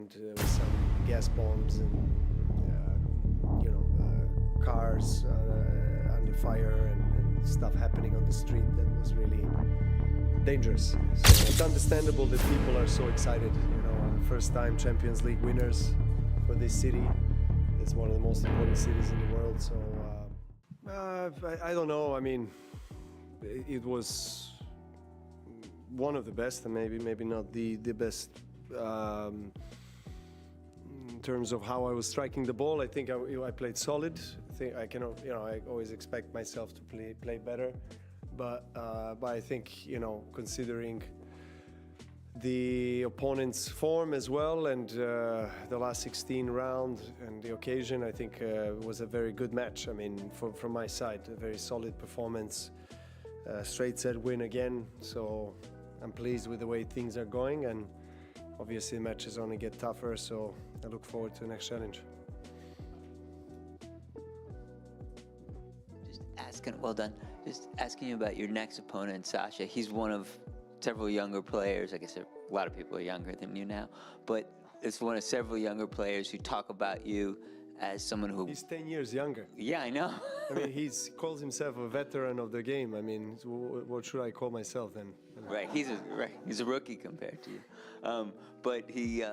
with some gas bombs and cars under fire and stuff happening on the street that was really dangerous. So it's understandable that people are so excited. First time Champions League winners for this city. It's one of the most important cities in the world. So I don't know. I mean, it was one of the best, and maybe not the best. In terms of how I was striking the ball, I think I played solid. I think I always expect myself to play better, but I think considering the opponent's form as well and the last 16 round and the occasion, I think it was a very good match. I mean, from my side, a very solid performance, straight set win again. So I'm pleased with the way things are going, and obviously the matches only get tougher, so I look forward to the next challenge. Well done. Just asking you about your next opponent, Sasha. He's one of several younger players. I guess a lot of people are younger than you now, but it's one of several younger players who talk about you as someone who... He's 10 years younger. Yeah, I know. I mean, he calls himself a veteran of the game. I mean, what should I call myself then? Right, he's a rookie compared to you. But he,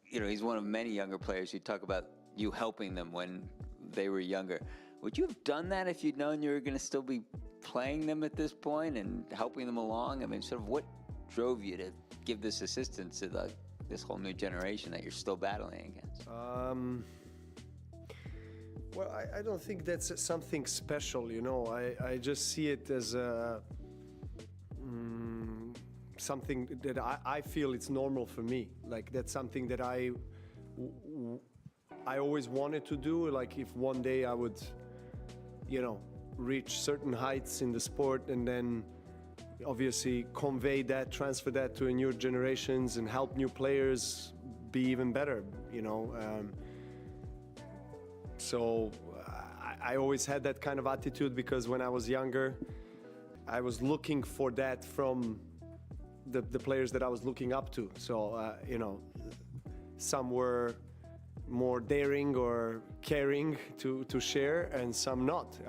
he's one of many younger players who talk about you helping them when they were younger. Would you have done that if you'd known you were going to still be playing them at this point and helping them along? I mean, sort of what drove you to give this assistance to this whole new generation that you're still battling against? Well, I don't think that's something special, I just see it as something that I feel it's normal for me. Like, that's something that I always wanted to do. Like, if one day I would, reach certain heights in the sport and then obviously convey that, transfer that to new generations and help new players be even better, So I always had that kind of attitude, because when I was younger, I was looking for that from the players that I was looking up to. So, some were more daring or caring to share, and some not.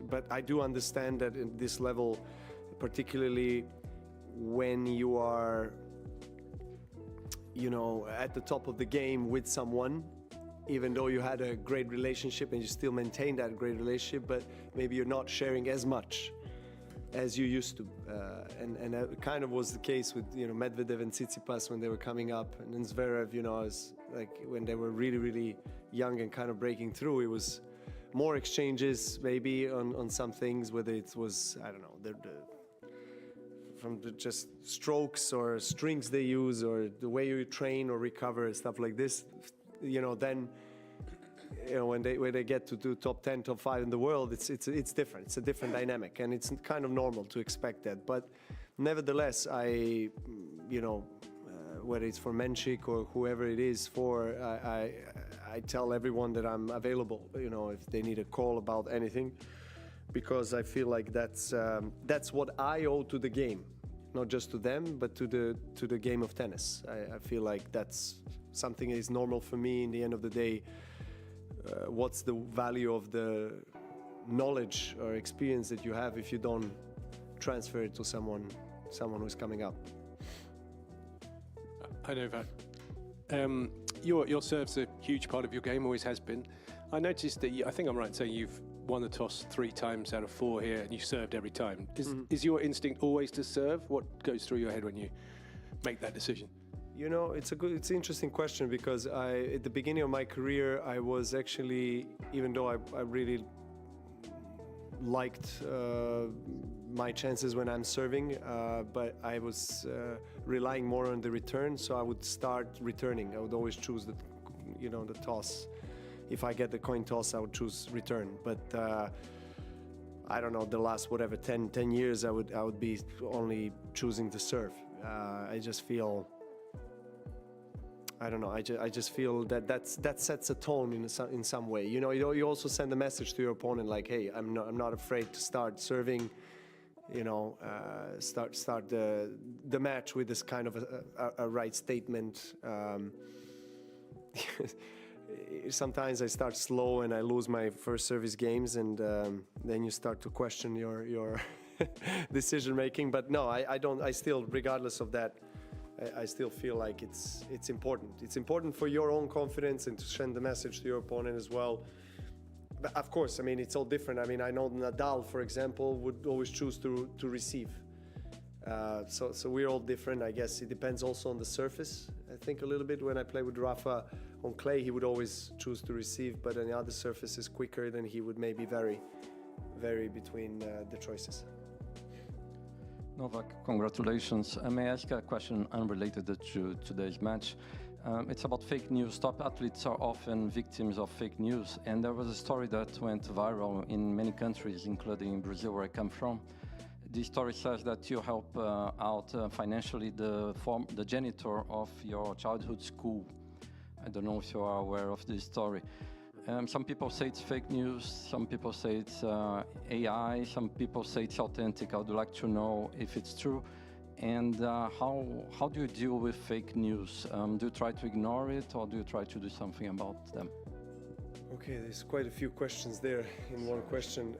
But I do understand that at this level, particularly when you are, at the top of the game with someone, even though you had a great relationship and you still maintain that great relationship, but maybe you're not sharing as much as you used to. And that kind of was the case with, Medvedev and Tsitsipas when they were coming up, and then Zverev, as like when they were really, really young and kind of breaking through. It was more exchanges maybe on some things, whether it was, I don't know, from the just strokes or strings they use, or the way you train or recover and stuff like this. Then when they get to do top 10, top 5 in the world, it's different. It's a different dynamic, and it's kind of normal to expect that. But nevertheless, whether it's for Menchik or whoever it is for, I tell everyone that I'm available, if they need a call about anything, because I feel like that's what I owe to the game, not just to them, but to the game of tennis. I feel like that's something that is normal for me. In the end of the day, what's the value of the knowledge or experience that you have if you don't transfer it to someone who's coming up? Hi, Novak. Your serve's a huge part of your game, always has been. I noticed that I think I'm right in saying you've won the toss 3 times out of 4 here, and you served every time. Is your instinct always to serve? What goes through your head when you make that decision? It's an interesting question, because at the beginning of my career, I was actually, even though I really liked my chances when I'm serving, but I was relying more on the return, so I would start returning. I would always choose the toss. If I get the coin toss, I would choose return. But I don't know, the last 10 years, I would be only choosing to serve. I just feel, I don't know. I just feel that sets a tone in some way. You also send a message to your opponent like, hey, I'm not afraid to start serving. start the match with this kind of a right statement. Sometimes I start slow and I lose my first service games, and then you start to question your decision making. But no, I don't. I still, regardless of that, I still feel like it's important. It's important for your own confidence and to send the message to your opponent as well. But of course, I mean, it's all different. I mean, I know Nadal, for example, would always choose to receive. So we're all different. I guess it depends also on the surface. I think a little bit when I play with Rafa on clay, he would always choose to receive, but on the other surfaces quicker, then he would maybe vary between the choices. Novak, congratulations. May I ask a question unrelated to today's match? It's about fake news. Top athletes are often victims of fake news, and there was a story that went viral in many countries, including Brazil, where I come from. The story says that you help out financially the janitor of your childhood school. I don't know if you are aware of this story. Some people say it's fake news, some people say it's AI, some people say it's authentic. I would like to know if it's true. And how do you deal with fake news? Do you try to ignore it, or do you try to do something about them? Okay, there's quite a few questions there in one question.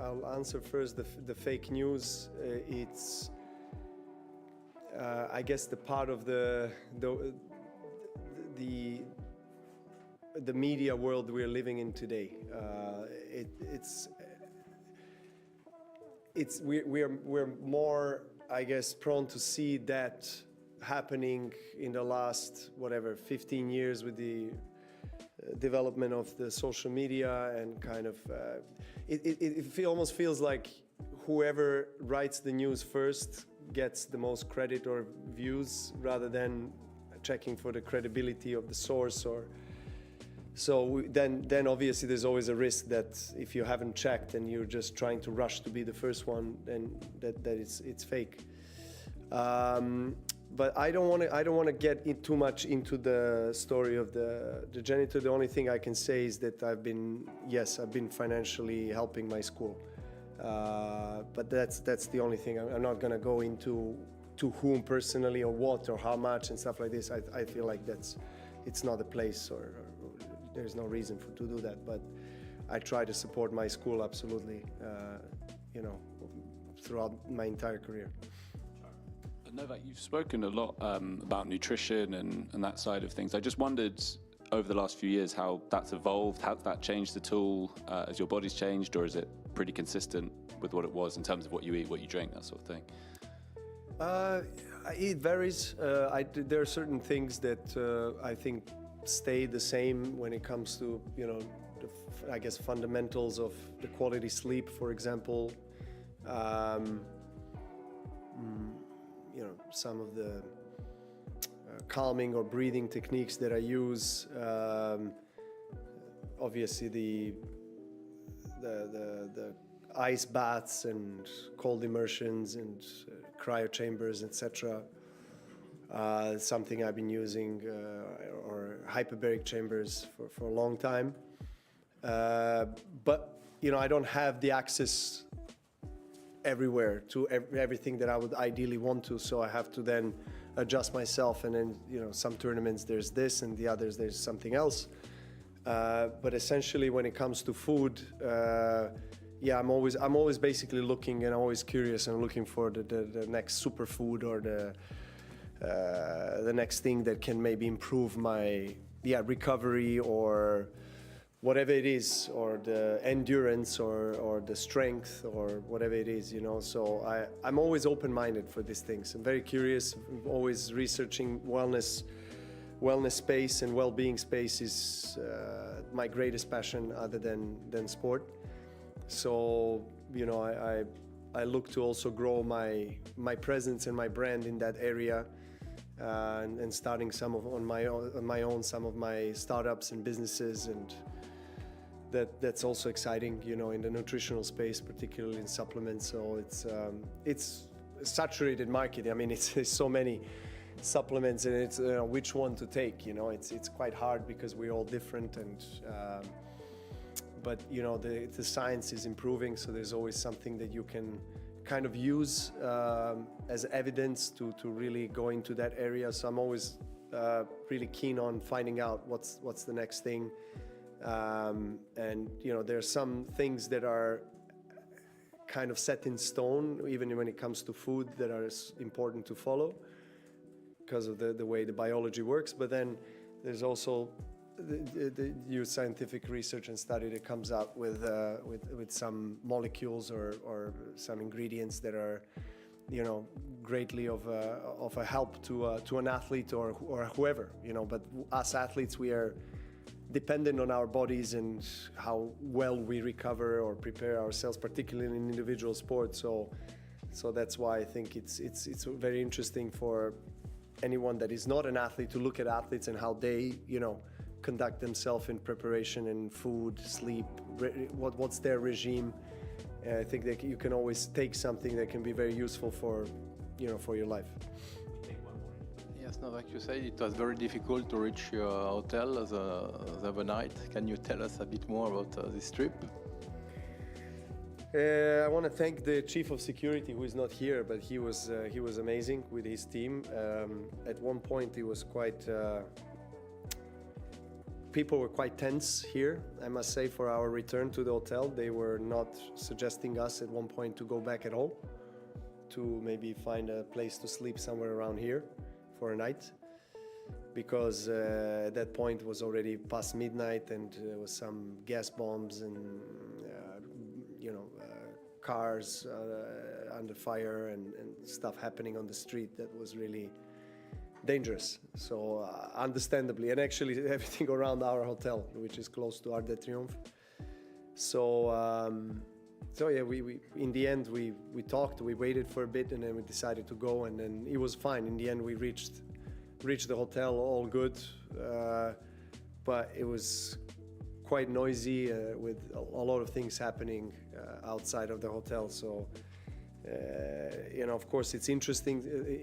I'll answer first the fake news. It's I guess the part of the media world we're living in today. We're more, I guess, prone to see that happening in the last 15 years with the development of the social media, and kind of it almost feels like whoever writes the news first gets the most credit or views, rather than checking for the credibility of the source. Then obviously there's always a risk that if you haven't checked and you're just trying to rush to be the first one, then that it's fake. But I don't want to get too much into the story of the janitor. The only thing I can say is that I've been financially helping my school. But that's the only thing. I'm not going to go into to whom personally or what or how much and stuff like this. I feel like it's not the place, or there's no reason to do that. But I try to support my school absolutely, throughout my entire career. Novak, you've spoken a lot about nutrition and that side of things. I just wondered, over the last few years, how that's evolved. Has that changed at all as your body's changed, or is it pretty consistent with what it was in terms of what you eat, what you drink, that sort of thing? It varies. There are certain things that I think stay the same when it comes to, I guess, fundamentals of the quality sleep, for example. Some of the calming or breathing techniques that I use. Obviously, the ice baths and cold immersions and cryo chambers, etc. Something I've been using, or hyperbaric chambers for a long time. But I don't have the access everywhere to everything that I would ideally want to, so I have to then adjust myself, and then some tournaments there's this, and the others there's something else. But essentially, when it comes to food, I'm always basically looking, and always curious and looking for the next superfood, or the next thing that can maybe improve my recovery, or whatever it is, or the endurance, or the strength, or whatever it is, So I'm always open-minded for these things. I'm very curious, always researching wellness space, and well-being space is my greatest passion other than sport. So, I look to also grow my presence and my brand in that area, and starting on my own some of my startups and businesses, and that's also exciting, in the nutritional space, particularly in supplements. So it's a saturated market. I mean, there's so many supplements, and it's which one to take. It's quite hard because we're all different, and but you know, the science is improving, so there's always something that you can kind of use as evidence to really go into that area. So I'm always really keen on finding out what's the next thing. And you know, there are some things that are kind of set in stone, even when it comes to food, that are important to follow because of the way the biology works. But then there's also the new scientific research and study that comes out with some molecules or some ingredients that are, you know, greatly of a help to an athlete or whoever, you know. But us athletes, we are dependent on our bodies and how well we recover or prepare ourselves, particularly in individual sports. So that's why I think it's very interesting for anyone that is not an athlete to look at athletes and how they, you know, conduct themselves in preparation and food, sleep, what's their regime. I think that you can always take something that can be very useful for, you know, for your life. Yes, Novak, you said it was very difficult to reach your hotel the other night. Can you tell us a bit more about this trip? I want to thank the chief of security, who is not here, but he was amazing with his team. At one point, it was quite. People were quite tense here, I must say, for our return to the hotel. They were not suggesting us at one point to go back at all, to maybe find a place to sleep somewhere around here for a night, because at that point it was already past midnight and there was some gas bombs and you know, cars under fire and stuff happening on the street that was really dangerous. So understandably, and actually everything around our hotel, which is close to Arc de Triomphe. So yeah, we in the end we talked, we waited for a bit, and then we decided to go, and then it was fine. In the end, we reached the hotel all good, but it was quite noisy with a lot of things happening outside of the hotel. So you know, of course, it's interesting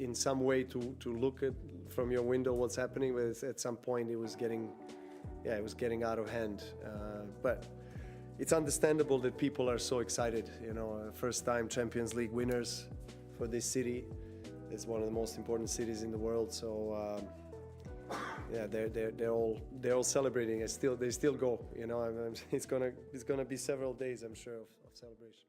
in some way to look at from your window what's happening, but at some point it was getting out of hand. But it's understandable that people are so excited. You know, first time Champions League winners for this city. It's one of the most important cities in the world. So yeah, they're all celebrating. They still go. You know, it's gonna be several days, I'm sure, of celebration.